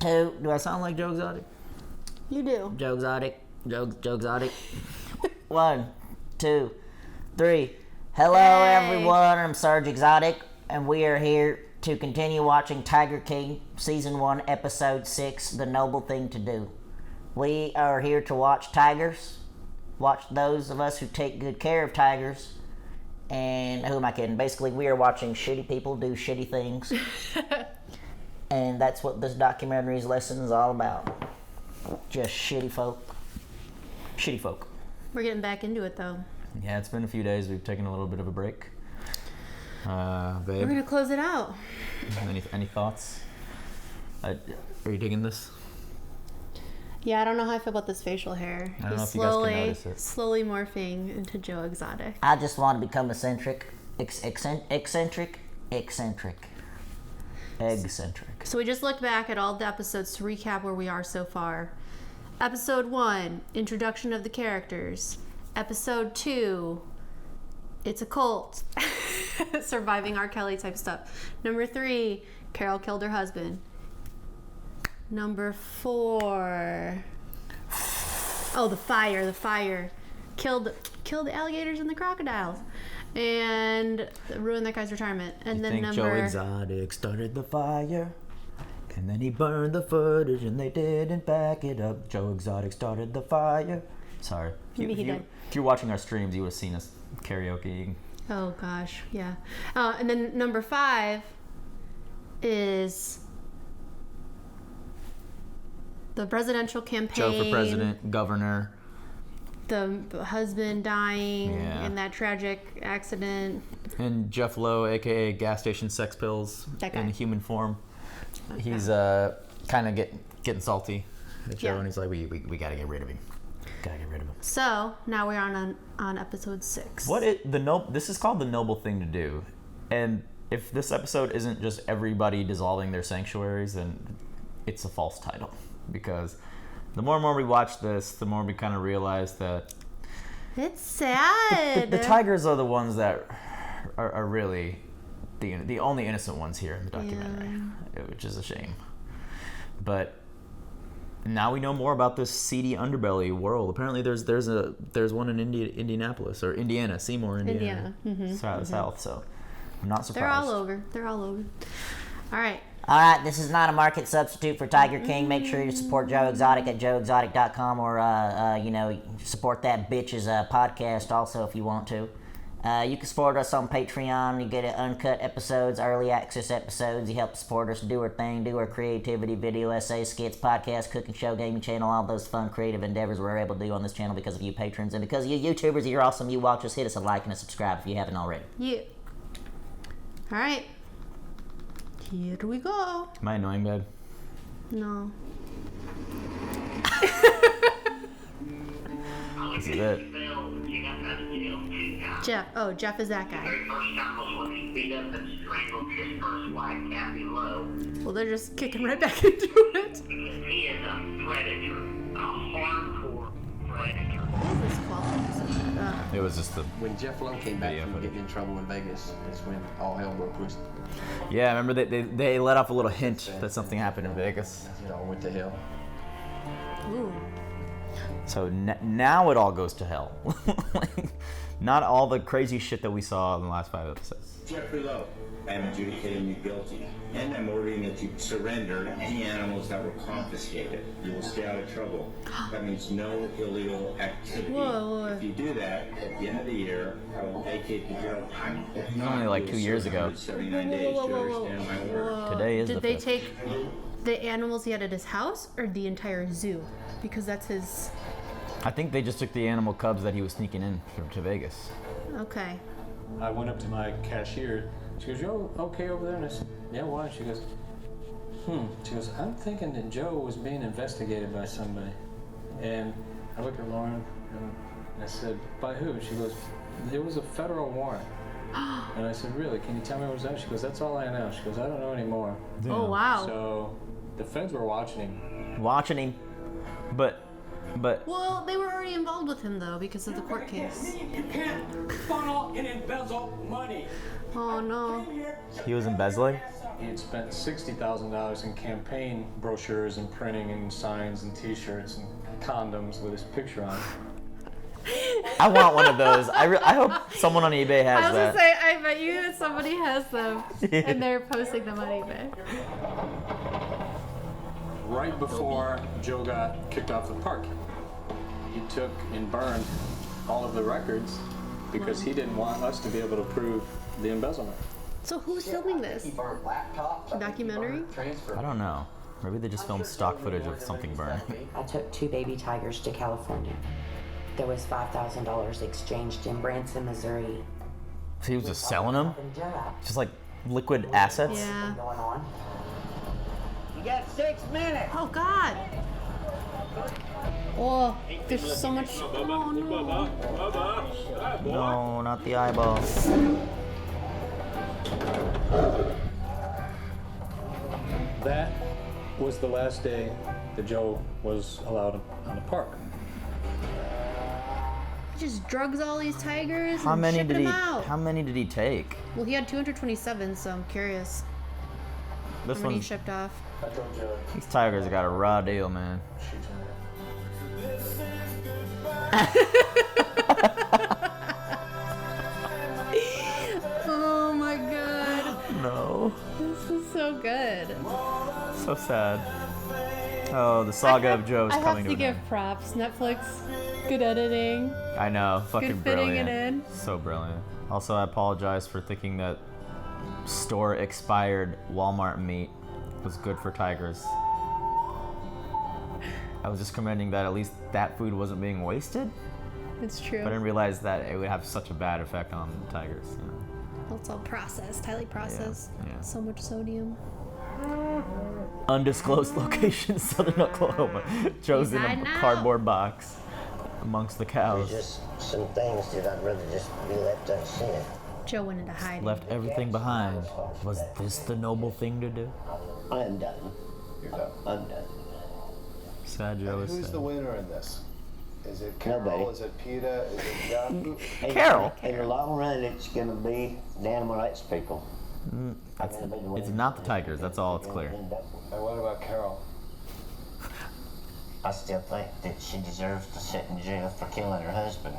two. Do I sound like Joe Exotic? You do. Joe Exotic. Joe Exotic. 1, 2, 3. Hello, everyone. I'm Sarge Exotic, and we are here to continue watching Tiger King Season 1, Episode 6, The Noble Thing to Do. We are here to watch tigers, watch those of us who take good care of tigers, and who am I kidding? Basically, we are watching shitty people do shitty things, and that's what this documentary's lesson is all about. Just shitty folk. Shitty folk. We're getting back into it, though. Yeah, it's been a few days. We've taken a little bit of a break. Babe, We're going to close it out. Any thoughts? Are you digging this? Yeah, I don't know how I feel about this facial hair. I don't know if you guys can notice it. Slowly morphing into Joe Exotic. I just want to become eccentric. Eccentric. So we just looked back at all the episodes to recap where we are so far. Episode 1, introduction of the characters. Episode 2, it's a cult. Surviving R. Kelly type stuff. Number 3, Carol killed her husband. Number 4, oh, the fire. Killed the alligators and the crocodiles. And ruined that guy's retirement. And then Joe Exotic started the fire, and then he burned the footage, and they didn't back it up. Joe Exotic started the fire. Sorry. If you're watching our streams, you would have seen us karaokeing. Oh gosh, yeah. And then number 5 is the presidential campaign. Joe for president, governor. The husband dying Yeah. in that tragic accident. And Jeff Lowe, a.k.a. gas station sex pills That guy. in human form. He's kind of getting salty at Joe, Yeah. and he's like, we got to get rid of him. So now we're on episode 6. This is called The Noble Thing to Do. And if this episode isn't just everybody dissolving their sanctuaries, then it's a false title. Because the more and more we watch this, the more we kind of realize that It's sad. the tigers are the ones that are really the only innocent ones here in the documentary, which is a shame. But now we know more about this seedy underbelly world. Apparently, there's one in Indianapolis or Indiana, Seymour, Indiana. South. So I'm not surprised. They're all over. All right. All right, this is not a market substitute for Tiger King. Make sure you support Joe Exotic at joeexotic.com, or support that bitch's podcast also if you want to. You can support us on Patreon. You get uncut episodes, early access episodes. You help support us do our thing, do our creativity, video essays, skits, podcast, cooking show, gaming channel, all those fun creative endeavors we're able to do on this channel because of you patrons and because of you YouTubers. You're awesome. You watch us. Hit us a like and a subscribe if you haven't already. Yeah. All right. Here we go. Am I annoying, babe? No. This is it. Jeff. Oh, Jeff is that guy. Well, they're just kicking right back into it. He is a predator, a hardcore predator. What is this quality? It was just the When Jeff Lowe came back from getting in trouble in Vegas, that's when all hell broke loose. yeah. Remember they let off a little hint that something happened in Vegas. It all went to hell. Ooh. So now it all goes to hell. Like, not all the crazy shit that we saw in the last 5 episodes. Jeffrey Lowe, I am adjudicating you guilty, and I'm ordering that you surrender any animals that were confiscated. You will stay out of trouble. That means no illegal activity. Whoa. If you do that, at the end of the year, I will vacate the jail time. If not, Only like you 2 will years serve ago. 179 days to understand my order. Today is Did the they 5th. take the animals he had at his house or the entire zoo? Because that's his. I think they just took the animal cubs that he was sneaking in to Vegas. Okay. I went up to my cashier. She goes, "You okay over there?" And I said, "Yeah, why?" She goes, She goes, "I'm thinking that Joe was being investigated by somebody." And I looked at Lauren and I said, "By who?" She goes, "There was a federal warrant." And I said, "Really? Can you tell me what was that?" She goes, "That's all I know." She goes, "I don't know anymore." Oh, wow. So the feds were watching him. But Well, they were already involved with him, though, because of the court case. You can't funnel and embezzle money. Oh, no. he was embezzling. he had spent $60,000 in campaign brochures and printing and signs and T-shirts and condoms with his picture on it. I want one of those. I hope someone on eBay has I was that. gonna say, I bet you that somebody has them, and they're posting them on eBay. Right before Joe got kicked off the park, he took and burned all of the records because he didn't want us to be able to prove the embezzlement. So who's filming this? He burned laptops. I think he Documentary? burned transfer. I don't know. Maybe they just filmed stock footage of something burning. I took 2 baby tigers to California. There was $5,000 exchanged in Branson, Missouri. So he was just selling them? And Joe out. Just like liquid assets? Yeah. Going on. You got 6 minutes. Oh God. Oh, there's so much. Oh no. No, not the eyeball. That was the last day that Joe was allowed on the park. He just drugs all these tigers How and many shipping did he? them out. How many did he take? Well, he had 227, so I'm curious This how many he one. shipped off. I told Joe, These tigers got a raw deal, man. Oh my God. No. This is so good. So sad. Oh, the saga of Joe is I have coming to to an give end. props. Netflix, good editing. I know, fucking Good fitting brilliant. it in. So brilliant. Also, I apologize for thinking that store expired Walmart meat was good for tigers. I was just commending that at least that food wasn't being wasted, It's true. but I didn't realize that it would have such a bad effect on tigers. You know? Well, it's all processed, highly processed. yeah. So much sodium. Undisclosed location, Southern Oklahoma. Joe's in hiding a out. cardboard box amongst the cows. Just some things that I'd rather just be left unseen. Joe went into hiding. Left everything behind. Was this the noble thing to do? I am done. You're done. I'm done. Sad Joe is Who's sad. the winner in this? Is it Carol? Nobody. Is it PETA? Is it Jeff? Carol? In the long run, it's going to be the animal rights people. It's not the tigers, that's all it's clear. And what about Carol? I still think that she deserves to sit in jail for killing her husband.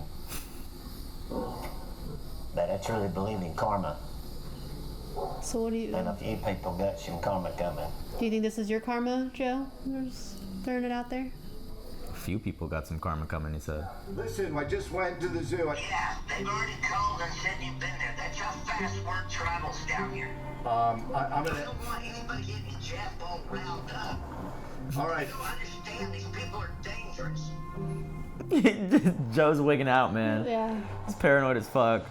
But I truly believe in karma. So what do you And if you people got some karma coming, you think this is your karma, Joe? We're just throwing it out there. A few people got some karma coming, he said. Listen, I just went to the zoo. Yeah, they've already called and said you've been there. That's how fast word travels down here. I'm I gonna. don't want anybody getting Jeff all riled up. All right. You understand these people are dangerous. Joe's wigging out, man. Yeah. He's paranoid as fuck.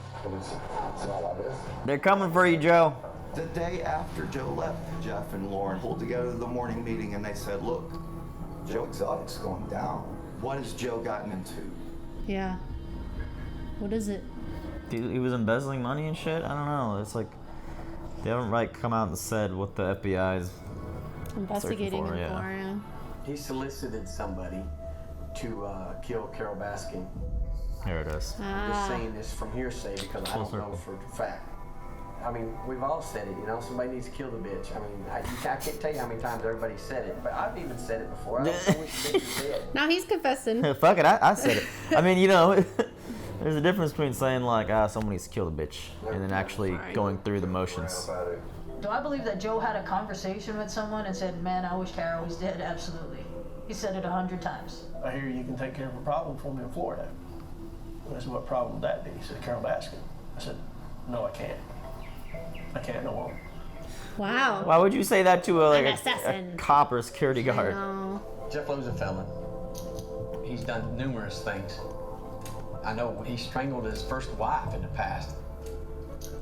They're coming for you, Joe. The day after Joe left, Jeff and Lauren pulled together the morning meeting and they said, look, Joe Exotic's going down. What has Joe gotten into? Yeah. What is it? He was embezzling money and shit? I don't know. It's like, they haven't come out and said what the FBI is Investigating for, him yeah. for him. He solicited somebody to kill Carol Baskin. Here it is. I'm just saying this from hearsay because I don't know for a fact. I mean, we've all said it, you know, somebody needs to kill the bitch. I mean, I can't tell you how many times everybody said it, but I've even said it before. I don't know which bitch is dead. Now he's confessing. Fuck it, I said it. I mean, you know, there's a difference between saying like, someone needs to kill the bitch, and then actually going through the motions. Do I believe that Joe had a conversation with someone and said, man, I wish Carol was dead? Absolutely. He said it 100 times. I hear you can take care of a problem for me in Florida. I said, what problem would that be? He said, Carol Baskin. I said, no, I can't. I can't no more. Wow. Why would you say that to An a assassin. cop or a security guard? No. Jeff Lowe's a felon. He's done numerous things. I know he strangled his first wife in the past.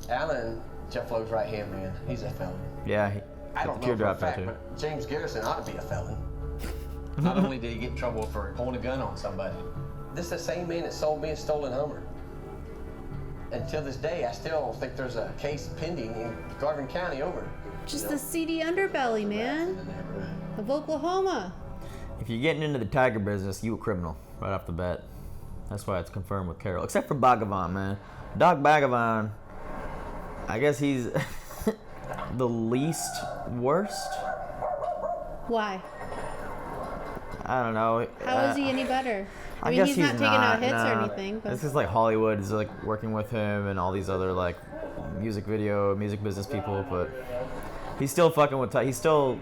Alan, Jeff Lowe's right-hand man, he's a felon. Yeah, he I got don't the know tear for a drop fact, tattoo. but James Garrison ought to be a felon. Not only did he get in trouble for holding a gun on somebody, this is the same man that sold me a stolen Hummer. Until this day, I still think there's a case pending in Garvin County over it. Just the seedy underbelly, man. Of Oklahoma. If you're getting into the tiger business, you a criminal right off the bat. That's why it's confirmed with Carol. Except for Bhagavan, man. Doc Bhagavan, I guess he's the least worst. Why? I don't know. How is he any better? I mean, guess he's not taking out hits or no. anything. But It's just like Hollywood is like working with him and all these other like music business people, but he's still fucking with. He's still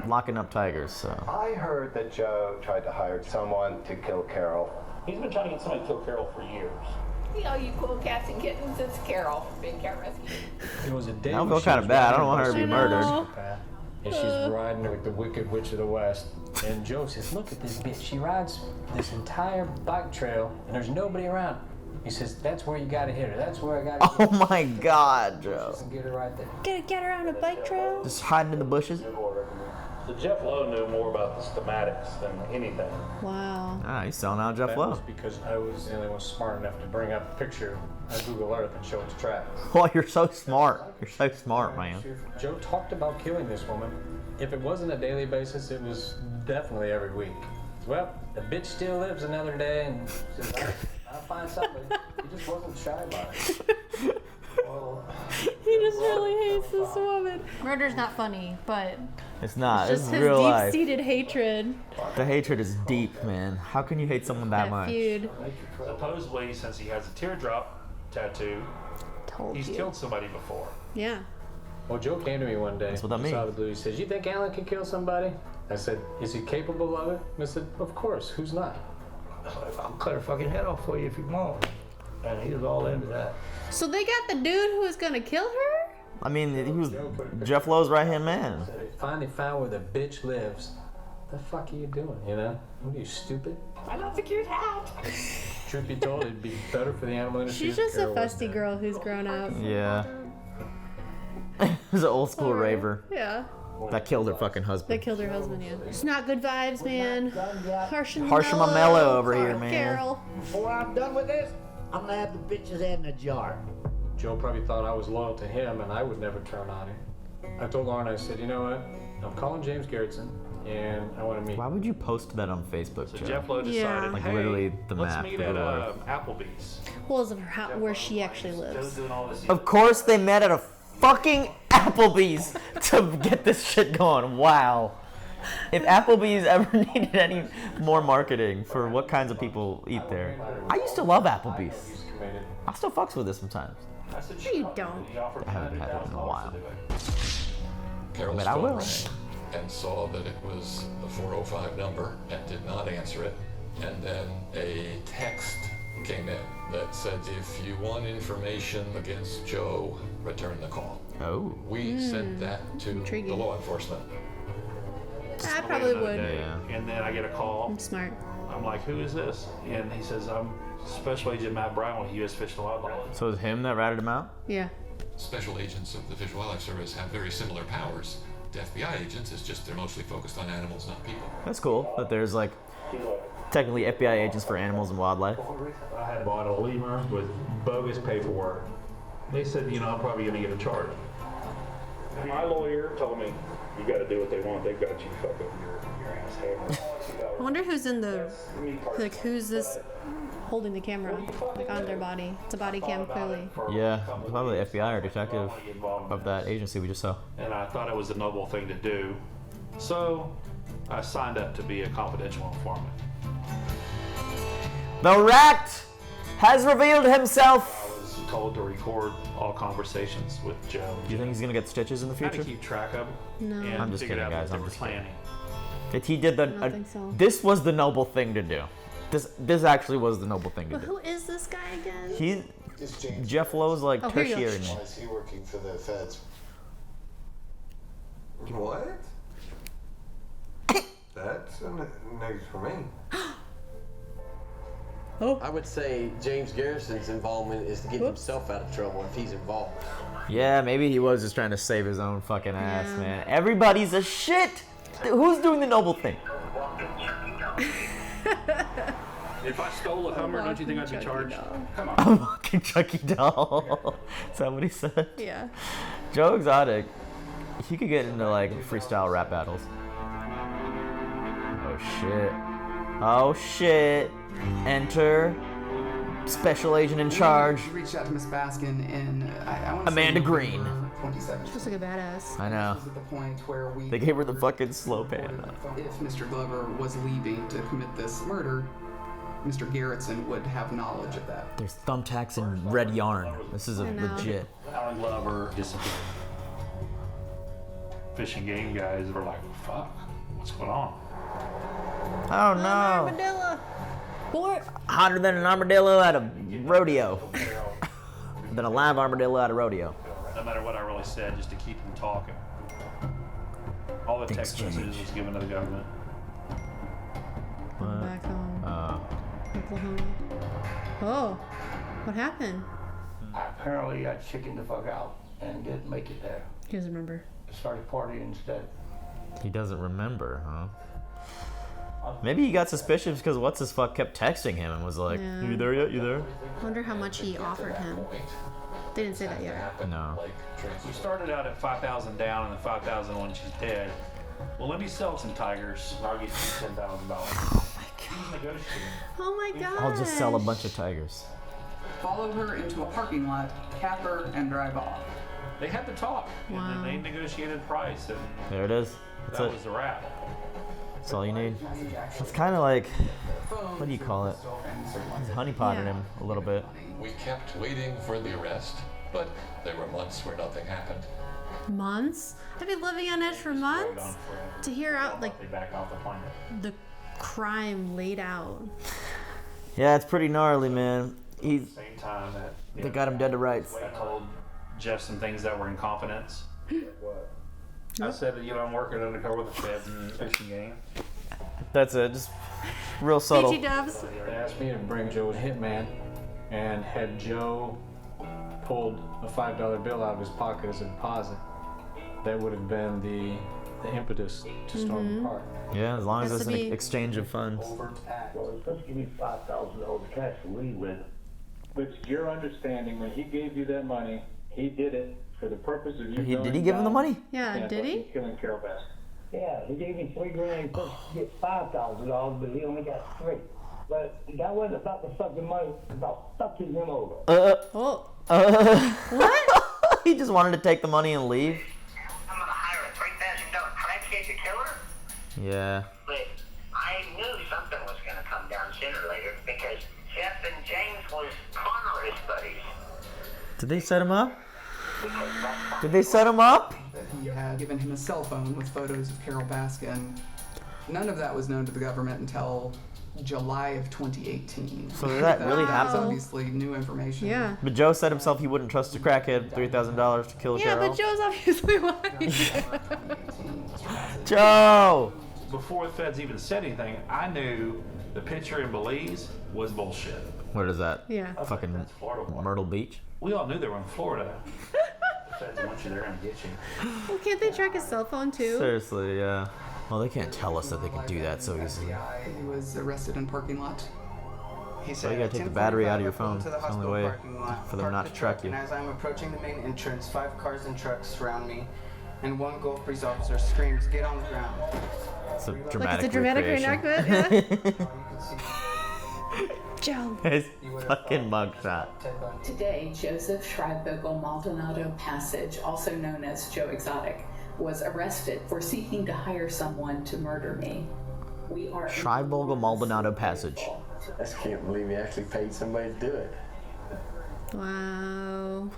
locking up tigers. So I heard that Joe tried to hire someone to kill Carol. He's been trying to get somebody to kill Carol for years. You know, you cool cats and kittens, it's Carol, Big Cat Rescue. It was a day. I when feel she kind of was bad. I riding don't want her to be murdered. And she's riding with the Wicked Witch of the West. And Joe says, look at this bitch. She rides this entire bike trail and there's nobody around. He says, that's where you gotta hit her. That's where I gotta hit her. Oh my God, Joe. Just get her right there. get her on a bike trail. Just hiding in the bushes. So Jeff Lowe knew more about the schematics than anything. Wow. Ah, he's selling out Jeff That Lowe. was because I was the only one smart enough to bring up a picture on Google Earth and show its tracks. Well, you're so smart. You're so smart, man. Joe talked about killing this woman. If it wasn't a daily basis, it was definitely every week. Well, the bitch still lives another day and says, I'll find somebody. He just wasn't shy about it. He just really hates this woman. Murder's not funny, but It's not. it's It's just his real life. deep-seated hatred. The hatred is deep, man. How can you hate someone that much? Feud. Supposedly, since he has a teardrop tattoo, he's killed somebody before. Yeah. Well, Joe came to me one day. That's what that He means. saw the blue. He says, you think Alan can kill somebody? I said, is he capable of it? And I said, of course. Who's not? I'll cut her fucking head off for you if you want. And he was all into that. So they got the dude who was gonna kill her? I mean, he was Jeff Lowe's right-hand man. Finally found where the bitch lives. The fuck are you doing, you know? What are you, stupid? I love the cute hat. Truth be told, it'd be better for the animal industry. She's if just a Carol was fusty dead. girl who's grown up. Yeah. He's an old school raver Yeah. that killed her fucking They husband. killed her husband, yeah. It's not good vibes, man. Harsh and mellow over here, man. Carol. Before I'm done with this, I'm gonna have the bitch's head in a jar. Joe probably thought I was loyal to him and I would never turn on him. I told Lauren, I said, you know what? I'm calling James Garrettson and I want to meet. Why would you post that on Facebook, So Joe? Jeff Lowe decided, Like hey, literally the let's map. meet of at real life. Applebee's. Well, it's where she actually Joe's lives. doing all this. Of course they met at a fucking Applebee's to get this shit going. Wow. If Applebee's ever needed any more marketing for what kinds of people eat there, I used to love Applebee's. I still fucks with it sometimes. No, you don't. I haven't had it in a while. Carol's But I phone will. rang and saw that it was the 405 number and did not answer it. And then a text came in that said, if you want information against Joe, return the call. Oh. We sent that to Intriguing. the law enforcement. I probably Another would. day, And then I get a call. I'm smart. I'm like, who is this? And he says, I'm Special Agent Matt Brown with U.S. Fish and Wildlife. So it was him that ratted him out? Yeah. Special agents of the Fish and Wildlife Service have very similar powers to FBI agents. It's just they're mostly focused on animals, not people. That's cool that there's like technically FBI agents for animals and wildlife. I had bought a lemur with bogus paperwork. They said, you know, I'm probably going to get a charge. And my lawyer told me, you got to do what they want. They've got you fucking your ass hair. I wonder who's in the, like, who's this holding the camera, like, on their body. It's a body cam, clearly. Yeah, probably FBI or detective of that agency we just saw. And I thought it was a noble thing to do. So I signed up to be a confidential informant. The rat has revealed himself. I was told to record all conversations with Joe. Do you think he's gonna get stitches in the I had future? to keep track of them. No. And I'm just figured kidding, out guys. what I'm they just were kidding. planning. If he did the, I don't think so. this was the noble thing to do. This actually was the noble thing to But do. who is this guy again? He's Jeff Lowe's like Oh, here you go. tertiary man. Why is he working for the feds? What? That's a news for me. I would say James Garrison's involvement is to get himself out of trouble if he's involved. Yeah, maybe he was just trying to save his own fucking ass, man. Everybody's a shit. Who's doing the noble thing? If I stole a Hummer, don't you think I'd be charged? Come on. A walking Chucky doll. Is that what he said? Yeah. Joe Exotic, he could get into like freestyle rap battles. Oh shit. Oh shit. Enter Special Agent in charge, We reached out to Miss Baskin and I want to Amanda Green. 27. She looks like a badass. I know. This is at the point where we They gave her the fucking slow pan. if Mr. Glover was leaving to commit this murder, Mr. Garrettson would have knowledge of that. There's thumbtacks and red yarn. This is a legit. Alan Glover disappeared. Fish and game guys were like, fuck, what's going on? Oh no. Armadillo. What? Hotter than an armadillo at a rodeo. Than a live armadillo at a rodeo. No matter what I really said, just to keep them talking. All the text messages was given to the government. Back home. Oklahoma. Oh, what happened? Apparently I chickened the fuck out and didn't make it there. He doesn't remember. Started partying instead. He doesn't remember, huh? Maybe he got suspicious because what's his fuck kept texting him and was like, Yeah. "You there yet? You there?" I wonder how much he offered him. They didn't say that yet. No. We started out at 5,000 down, and the 5,000 when she's dead. Well, let me sell some tigers, and I'll get you $10,000. Oh my god. Oh my god. I'll just sell a bunch of tigers. Follow her into a parking lot, cap her, and drive off. They had to talk, and then they negotiated price, and There it is. That's that it. was the wrap. That's all you need. It's kind of like, what do you call it? He's honeypotted him a little bit. We kept waiting for the arrest, but there were months where nothing happened. Months? I've been living on edge for months to hear out like They back off the planet. the crime laid out. Yeah, it's pretty gnarly, man. He's. Same time that They got him dead to rights. I told Jeff some things that were in confidence. I said that I'm working undercover with the feds and fishing game. That's it. Just real subtle. BT Dubs. They asked me to bring Joe a hitman, and had Joe pulled a $5 bill out of his pocket as a deposit, that would have been the impetus to storm the park. Yeah, as long as Has it's to an be- exchange of funds. Well, it's supposed to give me $5,000 cash to leave with. But it's your understanding when he gave you that money, he did it for the purpose of you Did he going give him the down money? Yeah, and did he? fucking killing Carol Bass. Yeah, he gave me $3 grand. He's supposed to get $5,000, but he only got $3. But that wasn't about the fucking money. It was about fucking him over. What? He just wanted to take the money and leave. I'm gonna hire a $3,000 crackhead to kill her? Yeah. But I knew something was gonna come down sooner or later because Jeff and James was con artist buddies. Did they set him up? Did they set him up? He had given him a cell phone with photos of Carol Baskin. None of that was known to the government until July of 2018. So did that really was happen? obviously new information. Yeah. But Joe said himself he wouldn't trust a crackhead $3,000 to kill Yeah, Carol. but Joe's obviously lying. Joe! Before the feds even said anything, I knew the picture in Belize was bullshit. What is that? Yeah. Fucking Myrtle Beach? We all knew they were in Florida. The feds want you there and get you. Well, can't they track his cell phone too? Seriously, yeah. Well, they can't tell us that they can do that so easily. He was arrested in parking lot. He So you said, gotta take the battery out of your phone. "Pulled into the It's the only hospital way parking lot, for them parked not the to track you. And as I'm approaching the main entrance, 5 cars and trucks surround me, and one Gulf Breeze officer screams, "Get on the ground!" It's a Like dramatic it's a dramatic recreation. reenactment, yeah. Joe. His fucking mugshot. Today, Joseph Schreibvogel Maldonado Passage, also known as Joe Exotic, was arrested for seeking to hire someone to murder me. We are Schreibvogel Maldonado Passage. I just can't believe he actually paid somebody to do it. Wow.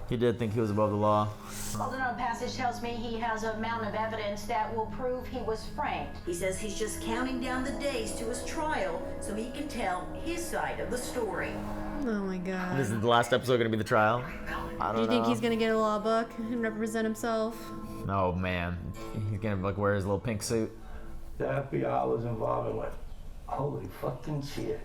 He did think he was above the law. Maldonado Passage tells me he has a mountain of evidence that will prove he was framed. He says he's just counting down the days to his trial so he can tell his side of the story. Oh my god. This is the last episode gonna be the trial? I don't Do you know. think he's gonna get a law book and represent himself? Oh man. He's gonna like wear his little pink suit. The FBI was involved in like, holy fucking shit.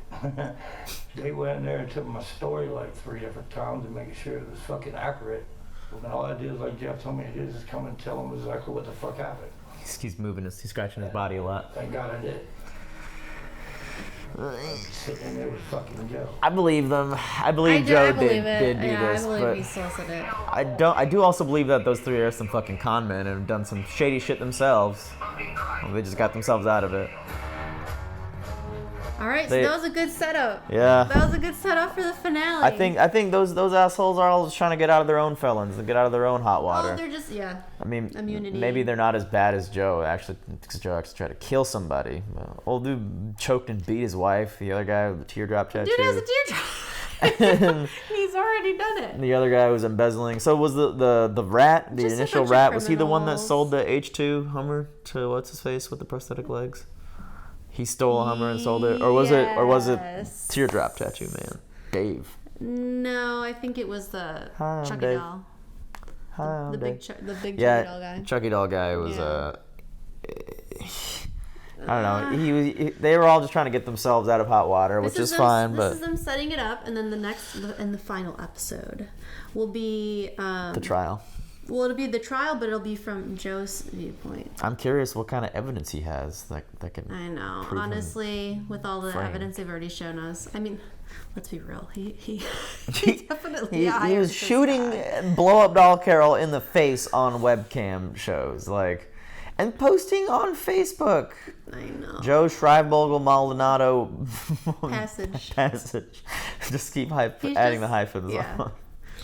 They went in there and took my story like 3 different times to make sure it was fucking accurate. And all I did is, like Jeff told me to do, is just come and tell them exactly what the fuck happened. He's moving he's scratching his body a lot. Thank God I did. Sitting there with fucking Joe. I believe them. I believe Joe did do yeah, this, I believe but he solicited it. I do also believe that those 3 are some fucking con men and have done some shady shit themselves. Well, they just got themselves out of it. All right, so that was a good setup. Yeah. That was a good setup for the finale. I think those assholes are all just trying to get out of their own felons and get out of their own hot water. Oh, they're just I mean, immunity. maybe they're not as bad as Joe. Actually, because Joe actually tried to kill somebody. Old dude choked and beat his wife. The other guy with the teardrop tattoo. Dude has a teardrop. He's already done it. The other guy was embezzling. So was the rat, the Just a initial bunch of rat, was he the one that criminals. sold the H2 Hummer to what's his face with the prosthetic legs? He stole a Hummer and sold it, or was it Yes. teardrop tattoo man, Dave? No, I think it was the Hi, I'm Chucky Dave. doll. Hi, I'm The big, Dave. the big Yeah, Chucky doll guy. Chucky doll guy was Yeah. I don't know. They were all just trying to get themselves out of hot water, which is fine. This But is them setting it up, and then the final episode will be the trial. Well, it'll be the trial, but it'll be from Joe's viewpoint. I'm curious what kind of evidence he has that can. I know. prove him Honestly, with all the framed. evidence they've already shown us, I mean, let's be real. He definitely He was shooting blow up doll Carol in the face on webcam shows, and posting on Facebook. I know. Joe Schreibvogel Maldonado Passage. Just keep He's adding just- the hyphens yeah. on.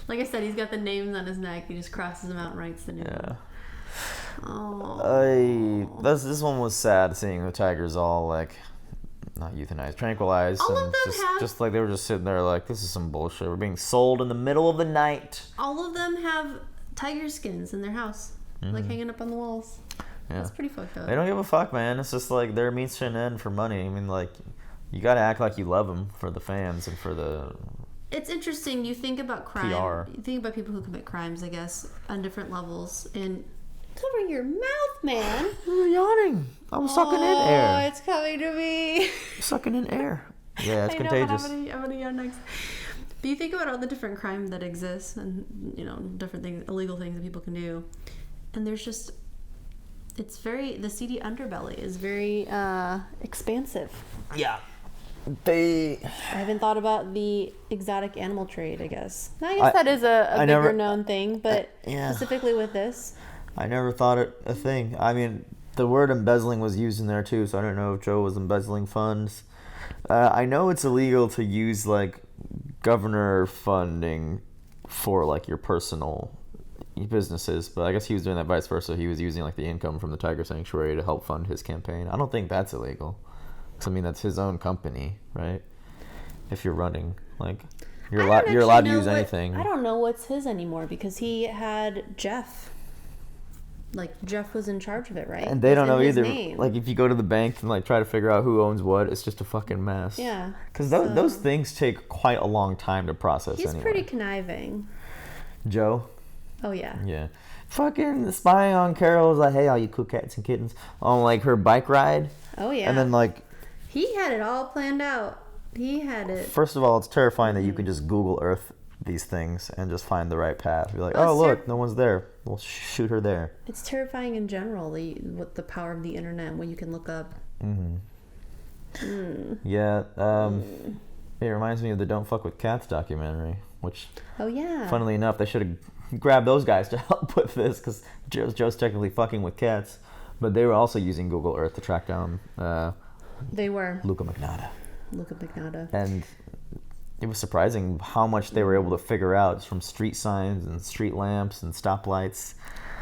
Like I said, he's got the names on his neck. He just crosses them out and writes the new one. Oh. This one was sad, seeing the tigers all not euthanized, tranquilized, All and of them just like they were just sitting there like, this is some bullshit. We're being sold in the middle of the night. All of them have tiger skins in their house, like Mhm. hanging up on the walls. Yeah. That's pretty fucked up. They don't give a fuck, man. It's just like they're means to an end for money. I mean, you gotta act like you love them for the fans and for the. It's interesting. You think about crime. PR. You think about people who commit crimes, I guess, on different levels. And cover your mouth, man. You're yawning. I'm sucking in Oh, air. it's coming to me. Sucking in air. Yeah, it's I know, contagious. but I'm gonna yawn next. But you think about all the different crime that exists, and different things, illegal things that people can do, and there's just. The seedy underbelly is very expansive. Yeah. I haven't thought about the exotic animal trade, I guess. Now, I guess that is a bigger never- known thing, but yeah. specifically with this. I never thought it a thing. I mean, the word embezzling was used in there too, so I don't know if Joe was embezzling funds. I know it's illegal to use governor funding for your personal businesses, but I guess he was doing that vice versa. He was using the income from the Tiger Sanctuary to help fund his campaign. I don't think that's illegal. 'Cause, I mean, that's his own company, right? If you're running, you're allowed to use anything. I don't know what's his anymore because he had Jeff. Jeff was in charge of it, right? And they don't know It's in either. his name. If you go to the bank and try to figure out who owns what, it's just a fucking mess. Yeah. Because those things take quite a long time to process. He's anyway. pretty conniving. Joe. Oh yeah. Yeah. Fucking spying on Carol was like, hey, all you cool cats and kittens, on her bike ride. Oh yeah. And then he had it all planned out. He had it. first of all, it's terrifying that you can just Google Earth these things and just find the right path. You're like, Oh, oh it's look, no one's there. We'll shoot her there. It's terrifying in general. The power of the internet, and what you can look up. Yeah. It reminds me of the Don't Fuck with Cats documentary, which. Oh yeah. Funnily enough, they should have grabbed those guys to help with this because Joe's technically fucking with cats, but they were also using Google Earth to track down. They were. Luca Magnotta. And it was surprising how much they were able to figure out from street signs and street lamps and stoplights.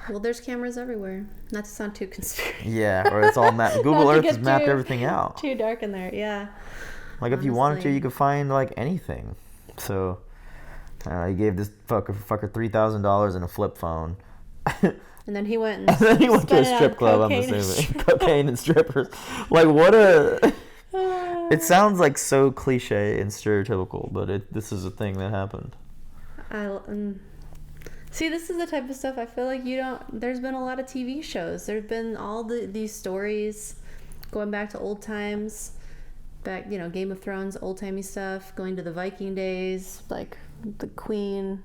Well, there's cameras everywhere. Not to sound too conspiracy. Yeah, or it's all mapped. Google Earth has mapped everything out. Too dark in there, yeah. If you wanted to, you could find anything. So, he gave this fucker $3,000 in a flip phone. And then he went And then he went to a strip club, I'm assuming. Cocaine and strippers. What a... It sounds so cliche and stereotypical, but this is a thing that happened. See, this is the type of stuff I feel like there's been a lot of TV shows. There's been all these stories going back to old times. Back, Game of Thrones, old-timey stuff, going to the Viking days, the Queen.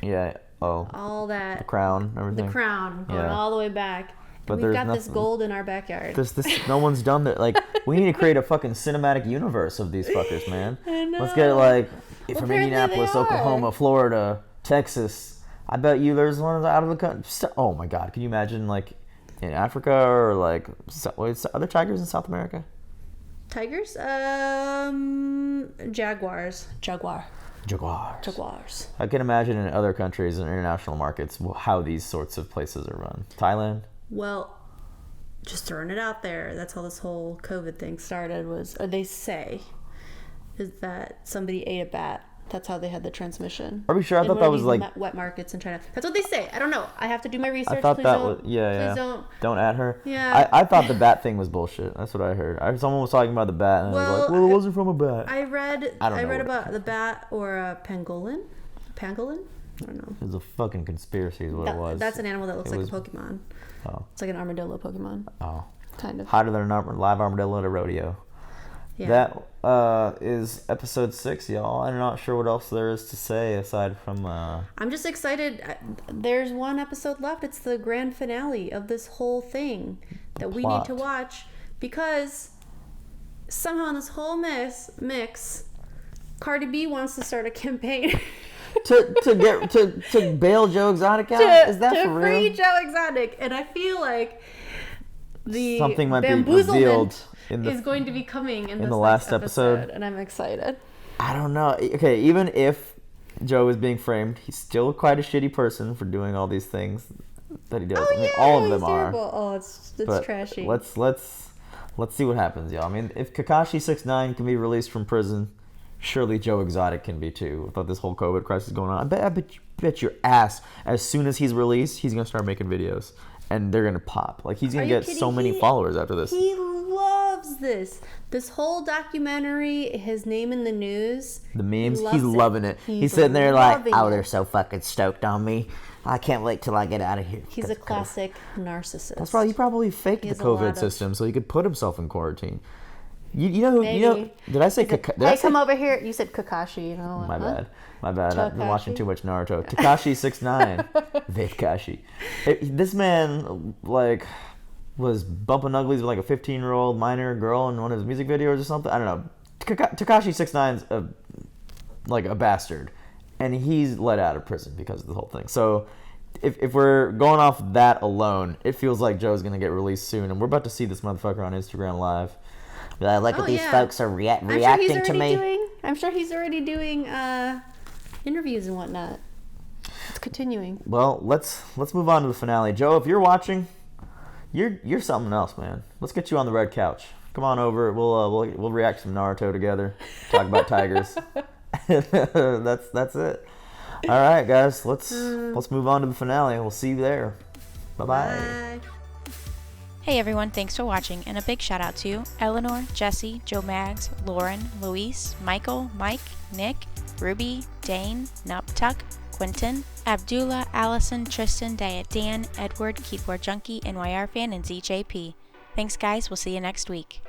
Yeah, all that. The Crown, everything. The Crown, going all the way back. But we've got this gold in our backyard. No one's done that. We need to create a fucking cinematic universe of these fuckers, man. I know. Let's get from Apparently Indianapolis, they are. Oklahoma, Florida, Texas. I bet you there's ones out of the country. Oh my God, can you imagine in Africa or are there tigers in South America? Tigers? Jaguars. Jaguars. I can imagine in other countries and international markets how these sorts of places are run. Thailand? Well, just throwing it out there. That's how this whole COVID thing started was, or they say, is that somebody ate a bat. That's how they had the transmission. Are we sure? I thought that was like wet markets in China. That's what they say. I don't know. I have to do my research. I thought please that don't, was yeah. Please don't at her. Yeah. I thought the bat thing was bullshit. That's what I heard. Someone was talking about the bat, and I was like, well, it wasn't from a bat. I read what about the bat or a pangolin. Pangolin? I don't know. It was a fucking conspiracy, is what it was. That's an animal that looks like a Pokemon. Oh. It's like an armadillo Pokemon. Oh. Kind of. Hotter than a live armadillo at a rodeo. Yeah. That is episode 6, y'all. I'm not sure what else there is to say aside from. I'm just excited. There's one episode left. It's the grand finale of this whole thing that we need to watch because somehow in this whole mix, Cardi B wants to start a campaign. to bail Joe Exotic out? Is that for real? To free Joe Exotic, and I feel like the something might be revealed is going to be coming in the last episode, and I'm excited. I don't know. Okay, even if Joe is being framed, he's still quite a shitty person for doing all these things that he does. Oh, I mean, all of them terrible. are. Oh, it's trashy. Let's see what happens, y'all. I mean, if Kakashi 6ix9ine can be released from prison, surely Joe Exotic can be too. Without this whole COVID crisis going on, I bet your ass. As soon as he's released, he's gonna start making videos, and they're gonna pop. Like he's gonna get so many followers after this. He loves this whole documentary. His name in the news. The memes, he's loving it. He's sitting there like, oh, they're so fucking stoked on me. I can't wait till I get out of here. He's a classic narcissist. That's right. He probably faked the COVID system so he could put himself in quarantine. You know who? Did I say? Come over here. You said Kakashi. You know. My bad. I've been watching too much Naruto. Tekashi 6ix9ine. Vakashi. This man was bumping uglies with like a 15-year-old minor girl in one of his music videos or something. I don't know. Tekashi 6ix9ine's a bastard, and he's let out of prison because of the whole thing. So. If we're going off that alone, it feels like Joe's gonna get released soon, and we're about to see this motherfucker on Instagram Live. Look at these folks are reacting to me. I'm sure he's already doing interviews and whatnot. It's continuing. Well, let's move on to the finale. Joe, if you're watching, you're something else, man. Let's get you on the red couch. Come on over. We'll react to some Naruto together. Talk about tigers. That's it. All right, guys. Let's move on to the finale. We'll see you there. Bye-bye. Bye. Hey everyone, thanks for watching, and a big shout out to Eleanor, Jesse, Joe Mags, Lauren, Luis, Michael, Mike, Nick, Ruby, Dane, Nuptuck, Quentin, Abdullah, Allison, Tristan, Dan, Edward, Keyboard Junkie, NYR Fan, and ZJP. Thanks guys, we'll see you next week.